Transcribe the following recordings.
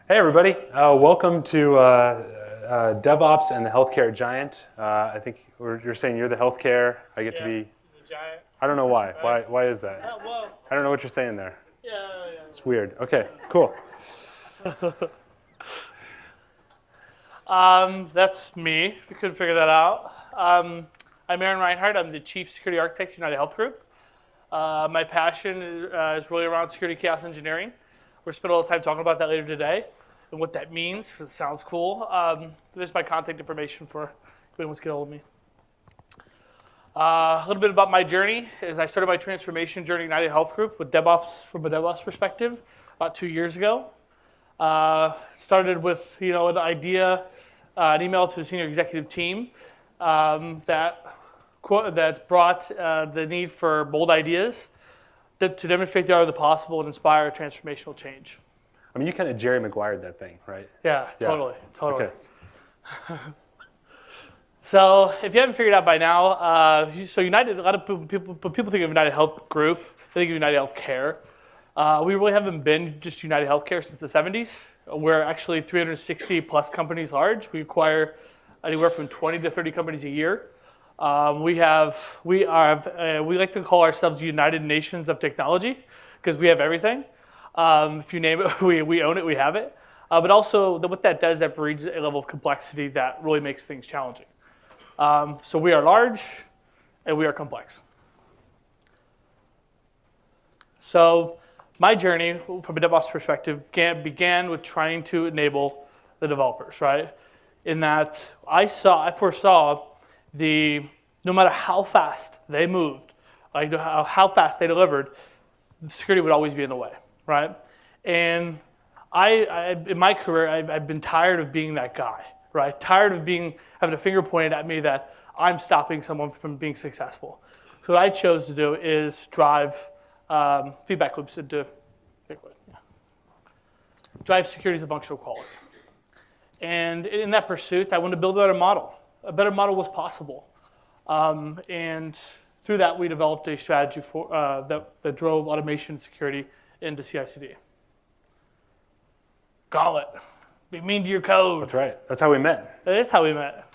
Hey everybody, welcome to DevOps and the Healthcare Giant. I think you're saying you're the healthcare. I get to be the giant. I don't know why. Why is that? I don't know what you're saying there. Yeah. It's weird. Okay, cool. That's me. We couldn't figure that out. I'm Rinehart. I'm the Chief Security Architect at United Health Group. My passion is really around security chaos engineering. We're spending a little time talking about that later today and what that means, because it sounds cool. There's my contact information for if anyone wants to get a hold of me. A little bit about my journey is I started my transformation journey at United Health Group with DevOps from a DevOps perspective about 2 years ago. Started with an idea, an email to the senior executive team that brought the need for bold ideas to demonstrate the art of the possible and inspire transformational change. I mean, you kind of Jerry Maguired that thing, right? Yeah. Totally. Okay. So if you haven't figured out by now, so United, a lot of people think of United Health Group, they think of United Health Care. We really haven't been just United Healthcare since the 70s. We're actually 360 plus companies large. We acquire anywhere from 20 to 30 companies a year. We like to call ourselves the United Nations of Technology because we have everything. If you name it, we own it, we have it. But also what that does, that breeds a level of complexity that really makes things challenging. So we are large and we are complex. So my journey from a DevOps perspective began with trying to enable the developers, right? In that I foresaw no matter how fast they moved, like how fast they delivered, security would always be in the way, right? And I in my career, I've been tired of being that guy, right? Tired of having a finger pointed at me that I'm stopping someone from being successful. So what I chose to do is drive feedback loops into drive security as a functional quality. And in that pursuit, I wanted to build a better model. A better model was possible. And through that, we developed a strategy that drove automation and security into CI/CD. Gauntlt. Be mean to your code. That's right. That's how we met. That is how we met.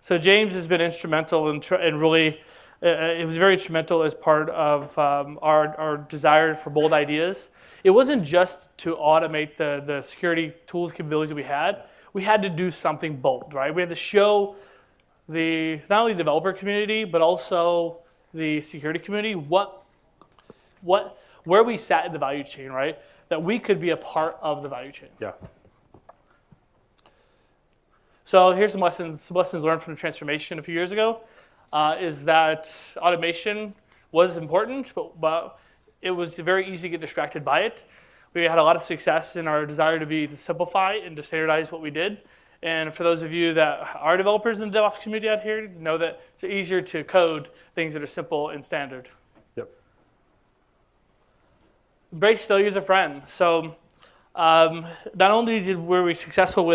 So James has been instrumental and really, it was very instrumental as part of our desire for bold ideas. It wasn't just to automate the security tools capabilities that we had. We had to do something bold, right? We had to show not only the developer community, but also the security community where we sat in the value chain, right? That we could be a part of the value chain. Yeah. So here's some lessons learned from the transformation a few years ago, is that automation was important, but it was very easy to get distracted by it. We had a lot of success in our desire to simplify and to standardize what we did. And for those of you that are developers in the DevOps community out here, know that it's easier to code things that are simple and standard. Yep. Embrace failure as a friend. So not only were we successful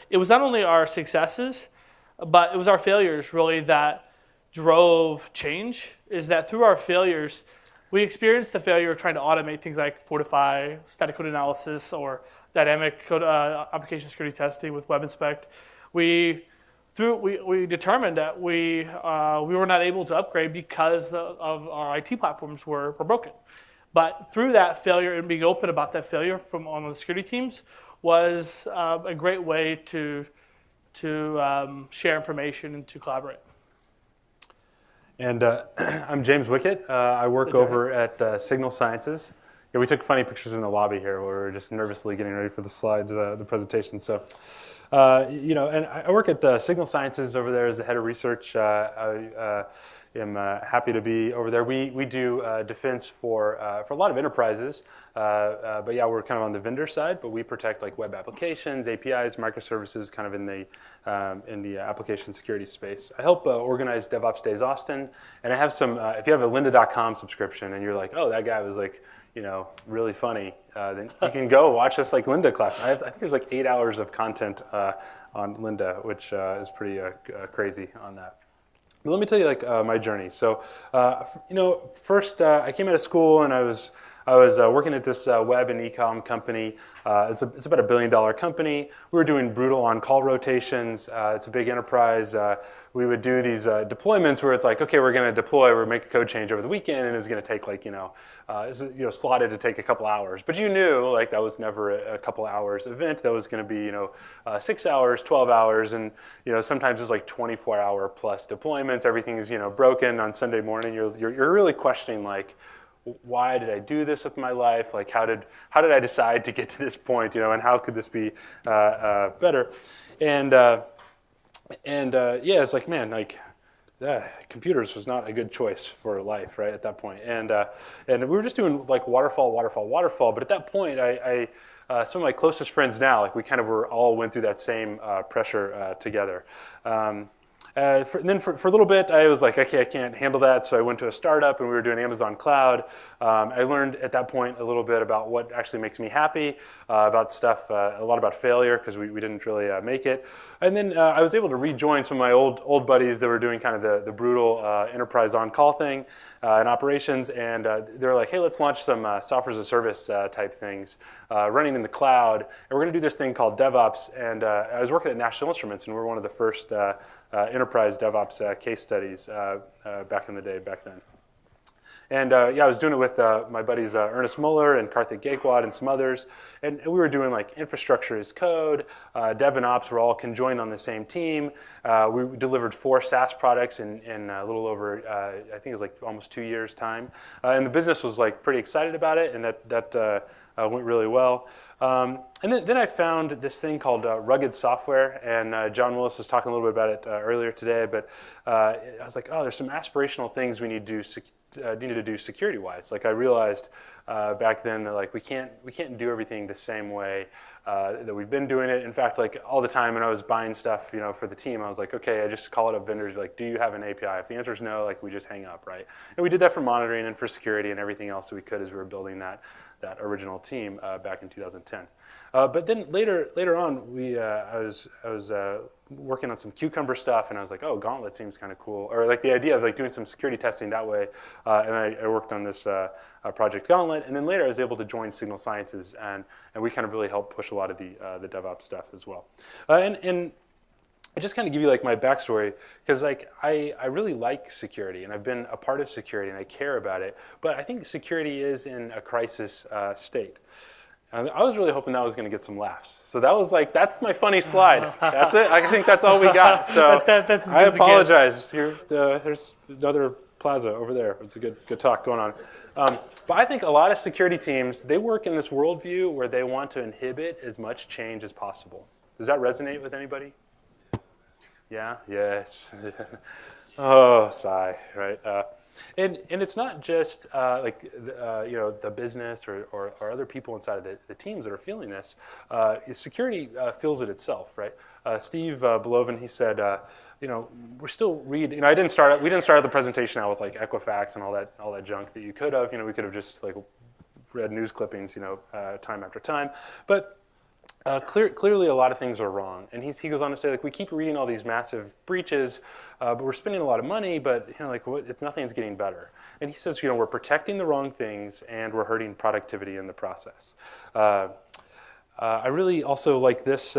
it was not only our successes, but it was our failures really that drove change, is that through our failures, we experienced the failure of trying to automate things like Fortify, static code analysis, or dynamic code application security testing with Web Inspect. We determined that we were not able to upgrade because of our IT platforms were broken. But through that failure and being open about that failure on the security teams was a great way to share information and to collaborate. And I'm James Wickett. I work over at Signal Sciences. Yeah, we took funny pictures in the lobby here where we were just nervously getting ready for the slides, the presentation. So, and I work at Signal Sciences over there as the head of research. I am happy to be over there. We do defense for a lot of enterprises, but yeah, we're kind of on the vendor side. But we protect like web applications, APIs, microservices, kind of in the application security space. I help organize DevOps Days Austin, and I have some. If you have a lynda.com subscription, and you're like, oh, that guy was like, really funny, then you can go watch this like Lynda class. I think there's like 8 hours of content on Lynda, which is pretty crazy on that. But let me tell you my journey. So, first I came out of school and I was I was working at this web and e-com company. It's about $1 billion company. We were doing brutal on-call rotations. It's a big enterprise. We would do these deployments where it's like, okay, we're going to deploy, we're make a code change over the weekend, and it's going to take like, slotted to take a couple hours. But you knew like that was never a couple hours event. That was going to be 6 hours, 12 hours, and sometimes it's like 24-hour plus deployments. Everything is broken on Sunday morning. You're really questioning like, why did I do this with my life? Like, how did I decide to get to this point? And how could this be better? It's like, man, like, computers was not a good choice for life, right, at that point. And we were just doing like waterfall. But at that point, I some of my closest friends now, like we kind of all went through that same pressure together. Then for a little bit, I was like, okay, I can't handle that. So I went to a startup, and we were doing Amazon Cloud. I learned at that point a little bit about what actually makes me happy, about stuff, a lot about failure, because we didn't really make it. And then I was able to rejoin some of my old buddies that were doing kind of the brutal enterprise on-call thing in operations. And they were like, hey, let's launch some software as a service type things running in the cloud. And we're going to do this thing called DevOps. And I was working at National Instruments, and we were one of the first enterprise DevOps case studies back in the day, back then. And I was doing it with my buddies Ernest Muller and Karthik Gaikwad and some others. And we were doing like infrastructure as code. Dev and ops were all conjoined on the same team. We delivered 4 SaaS products in a little over, I think it was like almost 2 years' time. And the business was like pretty excited about it, and that went really well. And then I found this thing called rugged software, and John Willis was talking a little bit about it earlier today, but I was like, oh, there's some aspirational things we need to do security-wise. Like I realized back then that like we can't do everything the same way that we've been doing it. In fact, like all the time when I was buying stuff, for the team, I was like, okay, I just call it up vendors, like, do you have an API? If the answer is no, like we just hang up, right? And we did that for monitoring and for security and everything else that we could as we were building that original team back in 2010. But then later on, I was working on some Cucumber stuff, and I was like, oh, Gauntlt seems kind of cool, or like the idea of like doing some security testing that way. And I worked on this project Gauntlt, and then later I was able to join Signal Sciences, and we kind of really helped push a lot of the DevOps stuff as well. And I just kind of give you like my backstory, because like I really like security, and I've been a part of security, and I care about it. But I think security is in a crisis state. And I was really hoping that was going to get some laughs. So that's my funny slide. That's it. I think that's all we got. So that's I apologize. There's another plaza over there. It's a good talk going on. But I think a lot of security teams, they work in this worldview where they want to inhibit as much change as possible. Does that resonate with anybody? Yeah? Yes. Oh, sigh, right? And it's not just the business or other people inside of the teams that are feeling this. Security feels it itself, right? Steve Beloven, he said, we're still reading. We didn't start the presentation out with like Equifax and all that junk that you could have. We could have just like read news clippings, time after time, but. Clearly, a lot of things are wrong, and he goes on to say, like, we keep reading all these massive breaches, but we're spending a lot of money, but nothing's getting better. And he says, we're protecting the wrong things, and we're hurting productivity in the process. I really also like this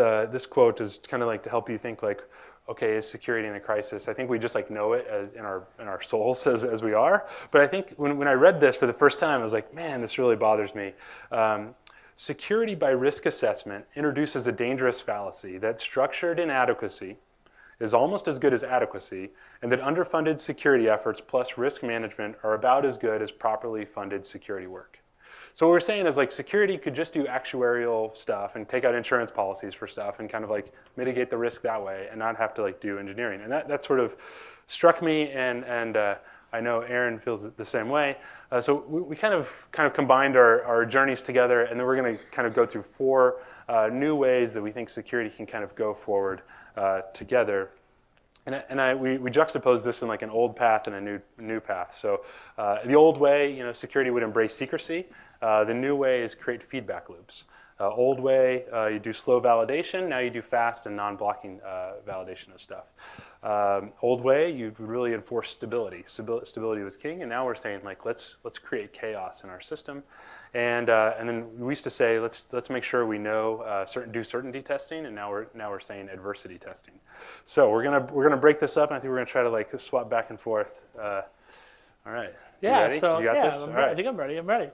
quote is kind of like to help you think like, okay, is security in a crisis? I think we just like know it as in our souls as we are. But I think when I read this for the first time, I was like, man, this really bothers me. Security by risk assessment introduces a dangerous fallacy that structured inadequacy is almost as good as adequacy, and that underfunded security efforts plus risk management are about as good as properly funded security work. So what we're saying is like security could just do actuarial stuff and take out insurance policies for stuff and kind of like mitigate the risk that way and not have to like do engineering. And that sort of struck me, and I know Aaron feels the same way. So we kind of combined our journeys together, and then we're going to kind of go through 4 new ways that we think security can kind of go forward together. And we juxtapose this in like an old path and a new path. So the old way, security would embrace secrecy. The new way is create feedback loops. Old way, you do slow validation. Now you do fast and non-blocking validation of stuff. Old way, you really enforce stability. Stability was king, and now we're saying like let's create chaos in our system, and then we used to say let's make sure we know do certainty testing, and now we're saying adversity testing. So we're gonna break this up, and I think we're gonna try to like swap back and forth. All right. Yeah. You ready? So you got yeah, this? All I right. think I'm ready.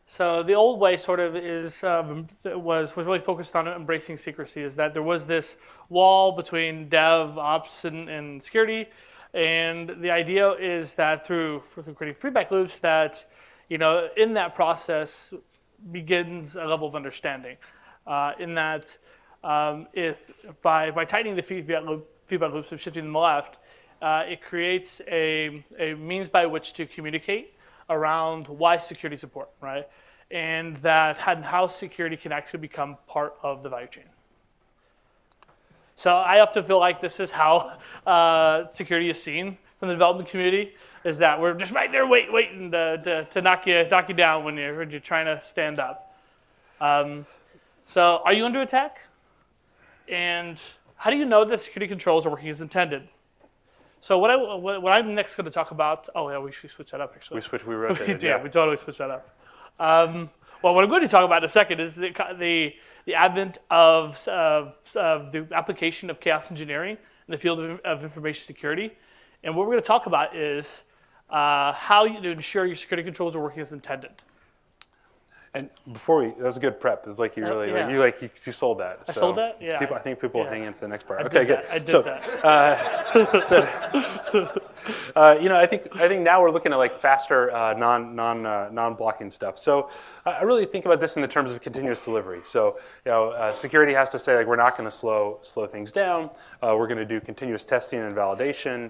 So the old way sort of was really focused on embracing secrecy. Is that there was this wall between DevOps and security, and the idea is that through creating feedback loops, that in that process begins a level of understanding. In that, if by tightening the feedback loops and shifting them left, it creates a means by which to communicate around why security is important, right? And how security can actually become part of the value chain. So I often feel like this is how security is seen from the development community, is that we're just right there waiting to knock you down when you're trying to stand up. So are you under attack? And how do you know that security controls are working as intended? So what I'm next going to talk about, oh yeah, we should switch that up actually. We rotated. We totally switched that up. Well, what I'm going to talk about in a second is the advent of the application of chaos engineering in the field of information security. And what we're going to talk about is how to ensure your security controls are working as intended. And that was a good prep. It was like you really, you sold that. I sold that? Yeah. I think people will hang in for the next part. Okay, good. I did that. I think now we're looking at like faster non-blocking stuff. So I really think about this in the terms of continuous delivery. So security has to say like we're not going to slow things down. We're going to do continuous testing and validation.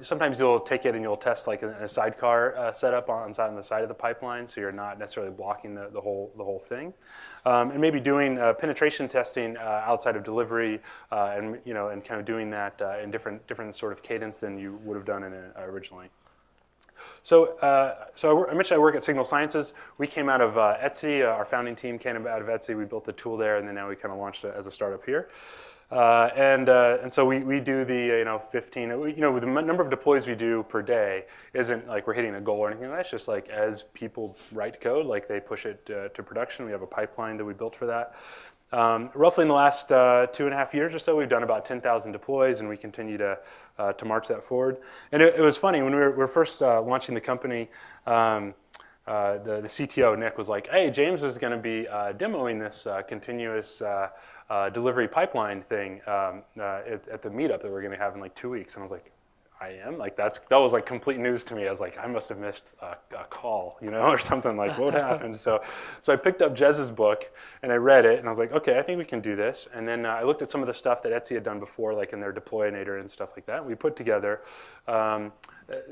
Sometimes you'll take it and you'll test like in a sidecar setup on the side of the pipeline, so you're not necessarily blocking the whole thing, and maybe doing penetration testing outside of delivery, and kind of doing that in different sort of cadence than you would have done in it originally. So I mentioned I work at Signal Sciences. We came out of Etsy. Our founding team came out of Etsy. We built the tool there, and then now we kind of launched it as a startup here. And so we do the 15. With the number of deploys we do per day isn't like we're hitting a goal or anything. That's just like as people write code, like they push it to production. We have a pipeline that we built for that. Roughly in the last 2.5 years or so, we've done about 10,000 deploys, and we continue to march that forward. And it was funny when we were first launching the company. The CTO, Nick, was like, hey, James is going to be demoing this continuous delivery pipeline thing at the meetup that we're going to have in like 2 weeks. And I was like, I am? Like that was like complete news to me. I was like, I must have missed a call, or something like what happened? So I picked up Jez's book and I read it and I was like, okay, I think we can do this. And then I looked at some of the stuff that Etsy had done before, like in their deployinator and stuff like that. We put together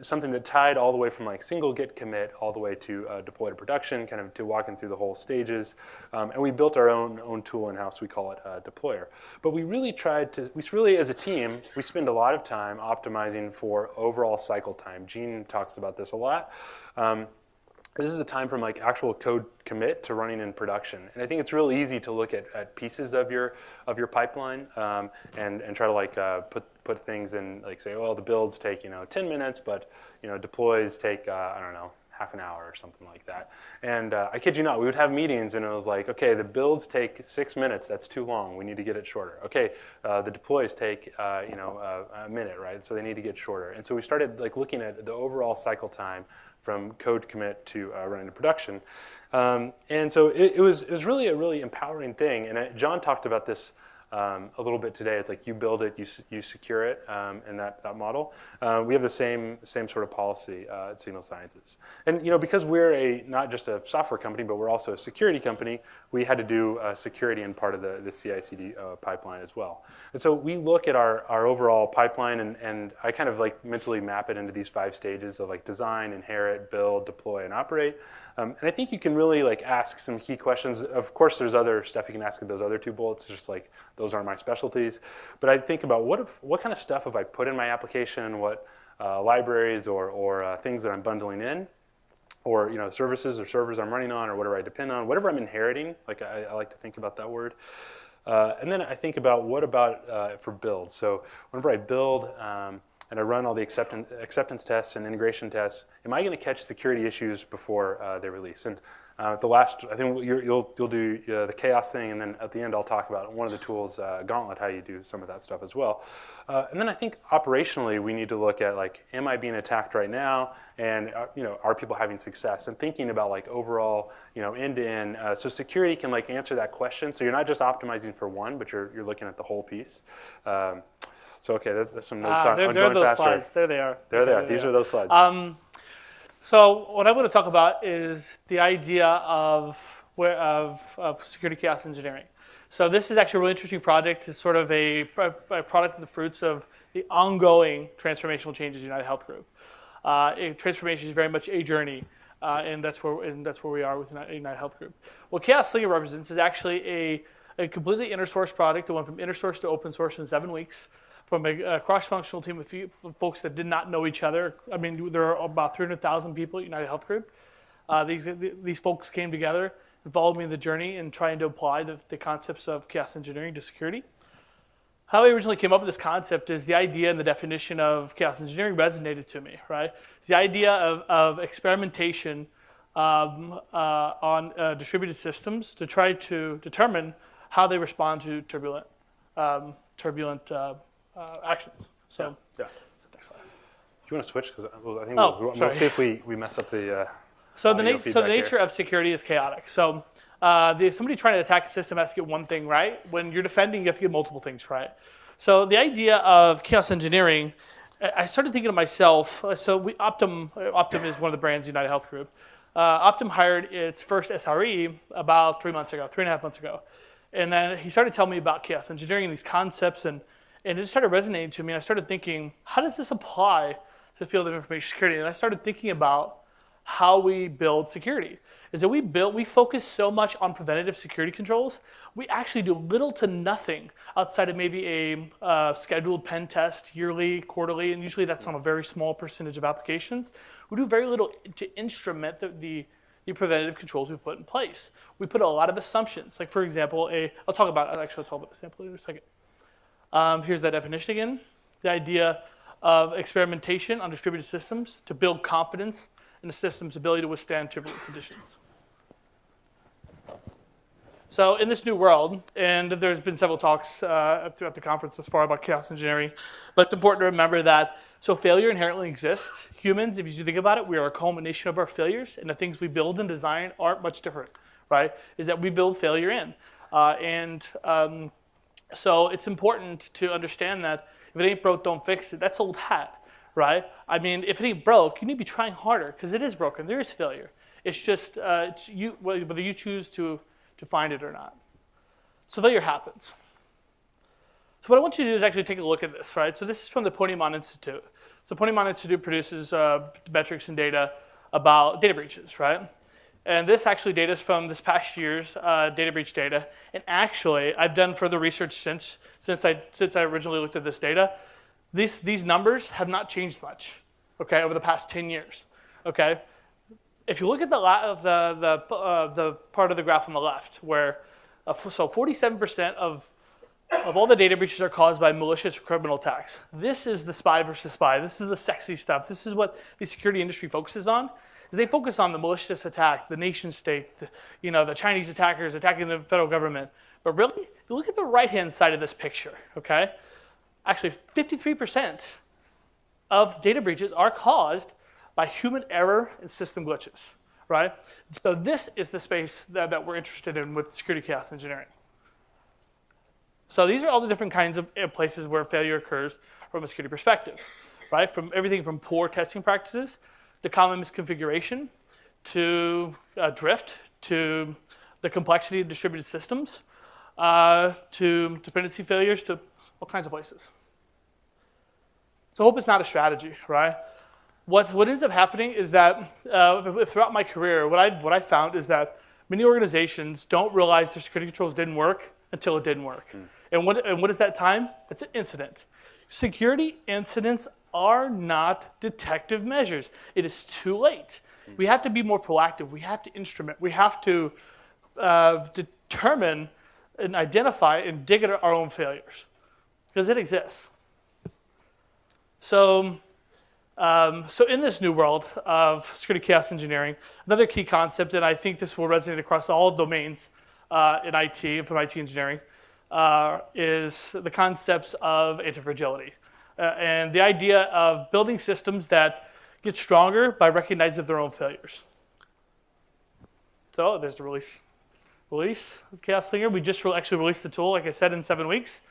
something that tied all the way from like single git commit all the way to deploy to production, kind of to walking through the whole stages. And we built our own tool in-house. We call it Deployer. But we really as a team, we spend a lot of time optimizing for overall cycle time. Gene talks about this a lot. This is the time from like actual code commit to running in production. And I think it's real easy to look at pieces of your pipeline and try to like put things in, like say, well, the builds take 10 minutes, but deploys take half an hour or something like that. And I kid you not, we would have meetings and it was like, okay, the builds take 6 minutes. That's too long. We need to get it shorter. Okay, the deploys take a minute, right? So they need to get shorter. And so we started like looking at the overall cycle time from code commit to running to production. And so it was really a really empowering thing. And John talked about this a little bit today. It's like you build it, you secure it, and that model. We have the same sort of policy at Signal Sciences. And because we're not just a software company, but we're also a security company, we had to do security in part of the CI/CD pipeline as well. And so we look at our overall pipeline, and I kind of like mentally map it into these 5 stages of like design, inherit, build, deploy, and operate. And I think you can really like ask some key questions. Of course, there's other stuff you can ask in those other 2 bullets. Just like those aren't my specialties. But I think about what kind of stuff have I put in my application, what libraries or things that I'm bundling in. or services or servers I'm running on or whatever I depend on, whatever I'm inheriting. Like I like to think about that word. And then I think about what about for build. So whenever I build and I run all the acceptance tests and integration tests, am I going to catch security issues before they release? And at the last, I think you'll do the chaos thing, and then at the end I'll talk about one of the tools, Gauntlt, how you do some of that stuff as well. And then I think operationally we need to look at like, am I being attacked right now? And are people having success? And thinking about like overall, end to end. So security can like answer that question. So you're not just optimizing for one, but you're looking at the whole piece. So okay, there's some notes on there going are those faster. slides. There they are. There they are. These are those slides. So what I want to talk about is the idea of security chaos engineering. So this is actually a really interesting project. It's sort of a product of the fruits of the ongoing transformational changes in United Health Group. Transformation is very much a journey, and that's where we are with United Health Group. What Chaos Slinger represents is actually a completely inner source product that went from inner source to open source in 7 weeks. From a cross-functional team of folks that did not know each other. I mean, there are about 300,000 people at United Health Group. These folks came together and followed me in the journey in trying to apply the concepts of chaos engineering to security. How I originally came up with this concept is the idea and the definition of chaos engineering resonated to me, right? It's the idea of experimentation on distributed systems to try to determine how they respond to turbulent actions. So, yeah. So next slide. Do you want to switch? Because I think sorry. we'll see if we mess up the. So the nature of security is chaotic. So somebody trying to attack a system has to get one thing right. When you're defending, you have to get multiple things right. So the idea of chaos engineering, I started thinking to myself. So Optum is one of the brands in United Health Group. Optum hired its first SRE about 3.5 months ago, and then he started telling me about chaos engineering and these concepts and it just started resonating to me. And I started thinking, how does this apply to the field of information security? And I started thinking about how we build security. Is that we focus so much on preventative security controls, we actually do little to nothing outside of maybe a scheduled pen test yearly, quarterly, and usually that's on a very small percentage of applications. We do very little to instrument the preventative controls we put in place. We put a lot of assumptions. Like for example, I'll talk about the example in a second. Here's that definition again. The idea of experimentation on distributed systems to build confidence in the system's ability to withstand turbulent conditions. So in this new world, and there's been several talks throughout the conference thus far about chaos engineering, but it's important to remember that failure inherently exists. Humans, if you think about it, we are a culmination of our failures, and the things we build and design aren't much different, right? Is that we build failure in. So it's important to understand that if it ain't broke, don't fix it. That's old hat, right? I mean, if it ain't broke, you need to be trying harder because it is broken. There is failure. It's just whether you choose to find it or not. So failure happens. So what I want you to do is actually take a look at this, right? So this is from the Ponemon Institute. So Ponemon Institute produces metrics and data about data breaches, right? And this actually data is from this past year's data breach data. And actually, I've done further research since I originally looked at this data. These numbers have not changed much, okay, over the past 10 years, okay? If you look at the part of the graph on the left, where 47% of all the data breaches are caused by malicious criminal attacks. This is the spy versus spy. This is the sexy stuff. This is what the security industry focuses on. Is they focus on the malicious attack, the nation state, the Chinese attackers attacking the federal government. But really, you look at the right-hand side of this picture, okay? Actually, 53% of data breaches are caused by human error and system glitches, right? So this is the space that we're interested in with security chaos engineering. So these are all the different kinds of places where failure occurs from a security perspective, right? From everything from poor testing practices to common misconfiguration, to drift, to the complexity of distributed systems, to dependency failures, to all kinds of places. So hope it's not a strategy, right? What ends up happening is that throughout my career, what I found is that many organizations don't realize their security controls didn't work until it didn't work. And what is that time? It's an incident. Security incidents are not detective measures. It is too late. We have to be more proactive. We have to instrument. We have to determine and identify and dig at our own failures, because it exists. So in this new world of security chaos engineering, another key concept, and I think this will resonate across all domains in IT, from IT engineering, is the concepts of anti-fragility. And the idea of building systems that get stronger by recognizing their own failures. So there's the release of Chaos Slinger. We just actually released the tool, like I said, in 7 weeks.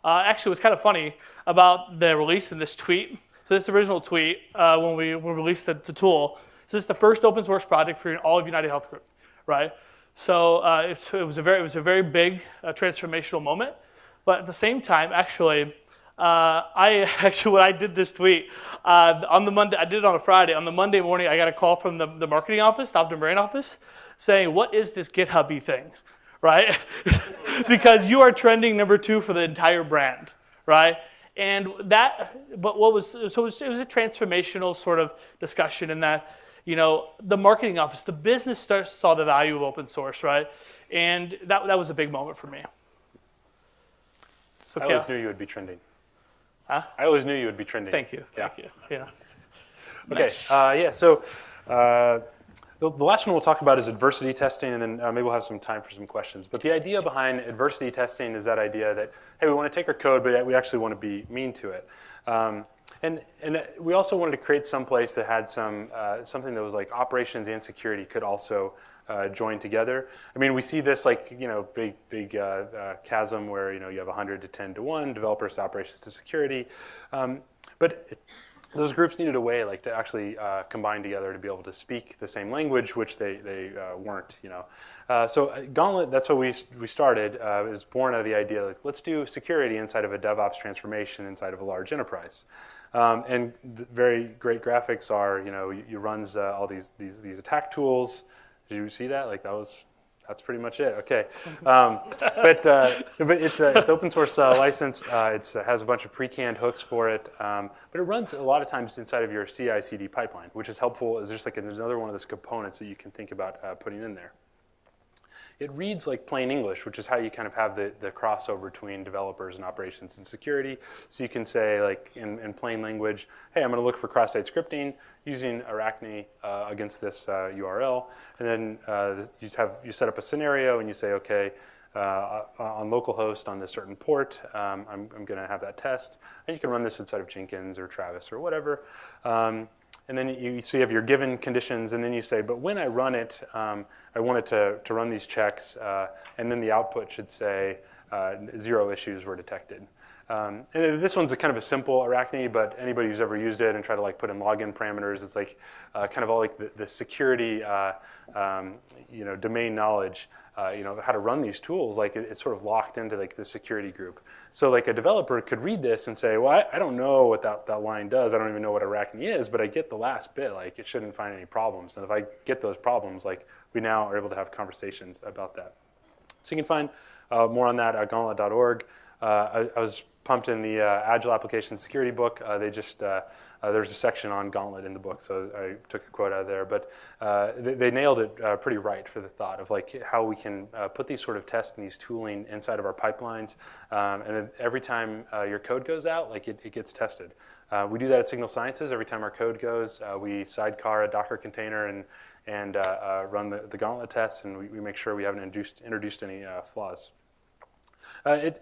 Actually, what's kind of funny about the release in this tweet, so this original tweet, when we released the tool, so this is the first open source project for all of United Health Group, right? So it was a very big transformational moment. But at the same time, actually, when I did this tweet on the Monday, I did it on a Friday. On the Monday morning, I got a call from the marketing office, the Optum brand office, saying, "What is this GitHub-y thing?" Right? Because you are trending number 2 for the entire brand, right? And it was a transformational sort of discussion in that, the marketing office, the business saw the value of open source, right? And that was a big moment for me. So I always knew you would be trending. Huh? I always knew you would be trending. Thank you. Yeah. Okay. Nice. So the last one we'll talk about is adversity testing, and then maybe we'll have some time for some questions. But the idea behind adversity testing is that idea that, hey, we want to take our code, but we actually want to be mean to it. And we also wanted to create some place that had something that was like operations and security could also join together. I mean, we see this big chasm where you have 100 to 10 to 1, developers to operations to security, but those groups needed a way to actually combine together to be able to speak the same language, which they weren't. So Gauntlt, that's what we started. It was born out of the idea let's do security inside of a DevOps transformation inside of a large enterprise. And the very great graphics are you runs all these attack tools. Did you see that? That's pretty much it. Okay, but it's open source licensed. It has a bunch of pre-canned hooks for it, but it runs a lot of times inside of your CI/CD pipeline, which is helpful. Is just there's another one of those components that you can think about putting in there. It reads like plain English, which is how you kind of have the crossover between developers and operations and security. So you can say in plain language, hey, I'm going to look for cross-site scripting using Arachne against this URL, and then you set up a scenario and you say, okay, on localhost on this certain port, I'm going to have that test, and you can run this inside of Jenkins or Travis or whatever. And then you have your given conditions, and then you say, but when I run it, I want it to run these checks, and then the output should say 0 issues were detected. And this one's kind of a simple Arachne, but anybody who's ever used it and tried to put in login parameters, it's kind of all the security domain knowledge. How to run these tools, it's sort of locked into the security group. So a developer could read this and say, well, I don't know what that line does. I don't even know what Arachne is, but I get the last bit. It shouldn't find any problems. And if I get those problems, we now are able to have conversations about that. So you can find more on that at gauntlt.org. I was pumped in the Agile Application Security book. There's a section on Gauntlt in the book, so I took a quote out of there. But they nailed it pretty right for the thought of how we can put these sort of tests and these tooling inside of our pipelines. And then every time your code goes out, it gets tested. We do that at Signal Sciences. Every time our code goes, we sidecar a Docker container and run the Gauntlt tests, and we make sure we haven't introduced any flaws.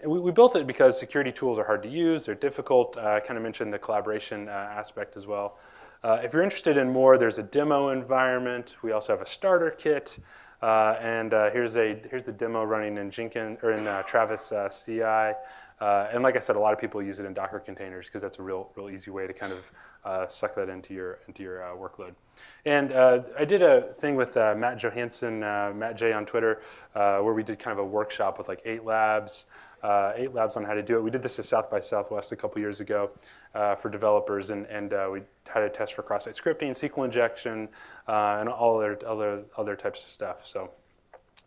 We built it because security tools are hard to use, they're difficult. I kind of mentioned the collaboration aspect as well. If you're interested in more, there's a demo environment. We also have a starter kit. And here's the demo running in Jenkins or in Travis CI. And like I said, a lot of people use it in Docker containers because that's a real easy way to kind of suck that into your workload. And I did a thing with Matt Johansson, Matt J on Twitter, where we did kind of a workshop with 8 labs on how to do it. We did this at South by Southwest a couple years ago for developers, and we had a test for cross-site scripting, SQL injection, and all other types of stuff. So.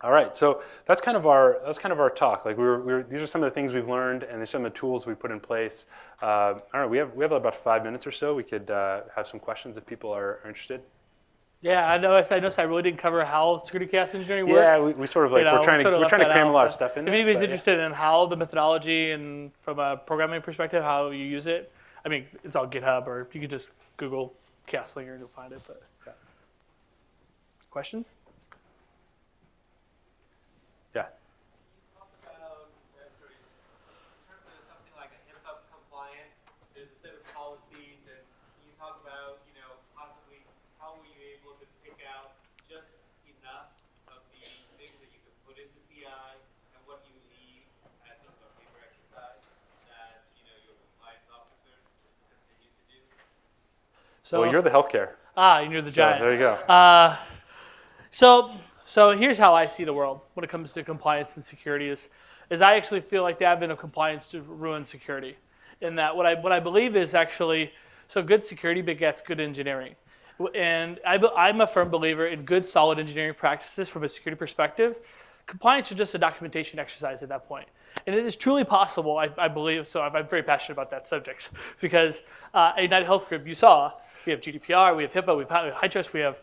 All right, so that's kind of our talk. These are some of the things we've learned, and these are some of the tools we put in place. I don't know. We have about 5 minutes or so. We could have some questions if people are interested. Yeah, I noticed I really didn't cover how security chaos engineering works. Yeah, we sort of like, we're trying to cram a lot of stuff in If there. anybody's interested in how the methodology and from a programming perspective, how you use it, I mean, it's on GitHub, or you can just Google chaos slinger and you'll find it. But questions? Yeah. There's a set of policies, and you talk about, possibly how were you able to pick out just enough of the things that you could put into CI and what you leave as sort of a paper exercise that, your compliance officers continue to do? Well, you're the healthcare. And you're the giant. There you go. So here's how I see the world when it comes to compliance and security is I actually feel like the advent of compliance to ruin security. In that what I believe is actually, so good security begets good engineering. And I'm a firm believer in good, solid engineering practices from a security perspective. Compliance is just a documentation exercise at that point. And it is truly possible, I believe, so I'm very passionate about that subject, because at United Health Group, you saw, we have GDPR, we have HIPAA, we have HITRUST, we have,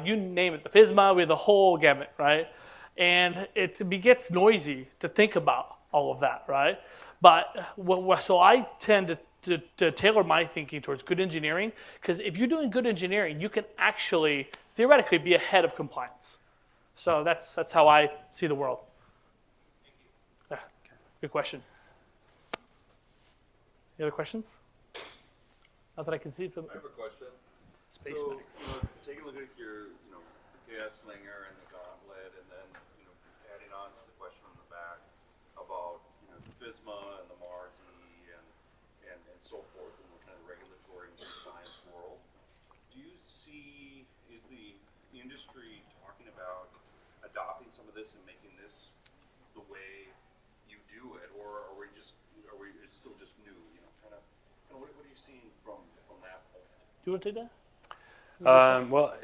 you name it, the FISMA, we have the whole gamut, right? And it gets noisy to think about all of that, right? But so I tend to tailor my thinking towards good engineering, because if you're doing good engineering, you can actually theoretically be ahead of compliance. So that's how I see the world. Yeah, good question. Any other questions? Not that I can see from. I have a question. Space so, Mix. Take a look at your, chaos slinger and the gauntlet, and then, adding on to the question on the back about, the FISMA and the MARSI and so forth in the kind of regulatory and compliance world. Do you see, is the industry talking about adopting some of this and making this the way you do it, or are we it's still just new, what are you seeing from that point? Do you want to take that? Well,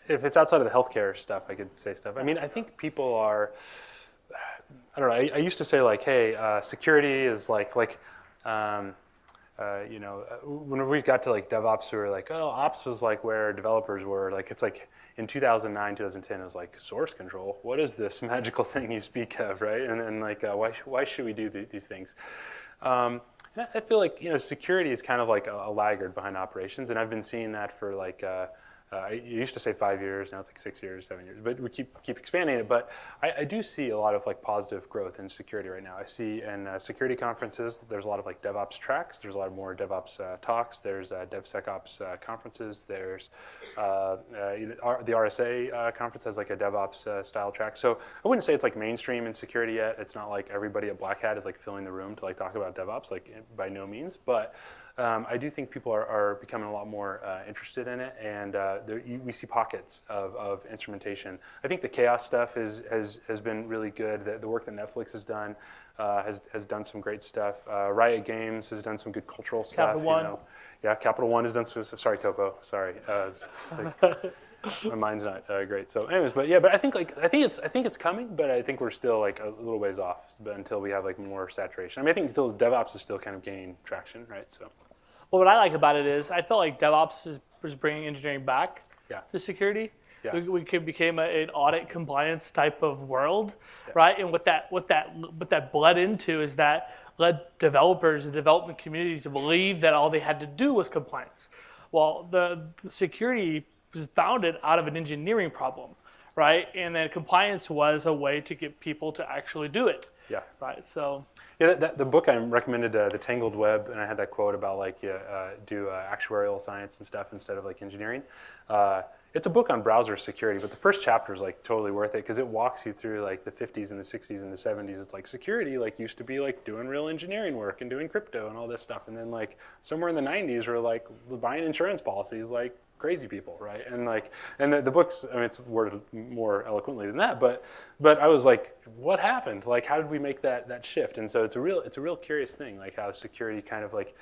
if it's outside of the healthcare stuff, I could say stuff. I mean, I think people are, I don't know, I used to say like, hey, security is when we got to like DevOps, we were like, oh, ops was like where developers were. Like, it's like in 2009, 2010, it was like source control. What is this magical thing you speak of, right? And then like, why should we do these things? I feel like, security is kind of like a laggard behind operations, and I've been seeing that for like, I used to say 5 years, now it's like 6 years, 7 years, but we keep expanding it. But I do see a lot of like positive growth in security right now. I see in security conferences, there's a lot of like DevOps tracks, there's a lot more DevOps talks, there's DevSecOps conferences, there's the RSA conference has like a DevOps style track. So I wouldn't say it's like mainstream in security yet. It's not like everybody at Black Hat is like filling the room to like talk about DevOps, like by no means, but I do think people are becoming a lot more interested in it, and we see pockets of instrumentation. I think the chaos stuff has been really good. The work that Netflix has done has done some great stuff. Riot Games has done some good cultural stuff. Capital One. Yeah, Capital One has done some. Sorry, Topo. Sorry. My mind's not great. So, anyways, but I think it's coming, but I think we're still like a little ways off. But until we have like more saturation, I mean, I think still DevOps is still kind of gaining traction, right? So. Well, what I like about it is I felt like DevOps was bringing engineering back to security. Yeah. We became an audit compliance type of world, right? And what that bled into is that led developers and development communities to believe that all they had to do was compliance. Well, the security was founded out of an engineering problem, right? And then compliance was a way to get people to actually do it. Yeah. Right. So. Yeah, the book I recommended, The Tangled Web, and I had that quote about like do actuarial science and stuff instead of like engineering. It's a book on browser security, but the first chapter is like totally worth it because it walks you through like the 50s and the 60s and the 70s. It's like security like used to be like doing real engineering work and doing crypto and all this stuff, and then like somewhere in the 90s we're like buying insurance policies like crazy people, right? And like, and the book's, I mean, it's worded more eloquently than that, but I was like, what happened? Like, how did we make that shift? And so it's a real curious thing, like how security kind of like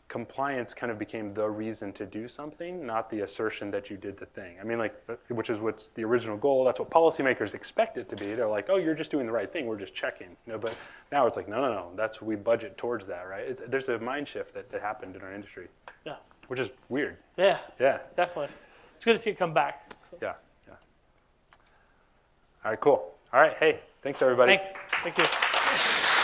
compliance kind of became the reason to do something, not the assertion that you did the thing. I mean, like, which is what's the original goal. That's what policymakers expect it to be. They're like, oh, you're just doing the right thing. We're just checking. But now it's like, no. That's we budget towards that, right? There's a mind shift that happened in our industry. Yeah. Which is weird. Yeah. Yeah. Definitely. it's good to see it come back. So, Yeah. All right, cool. All right, hey, thanks everybody. thanks. Thank you.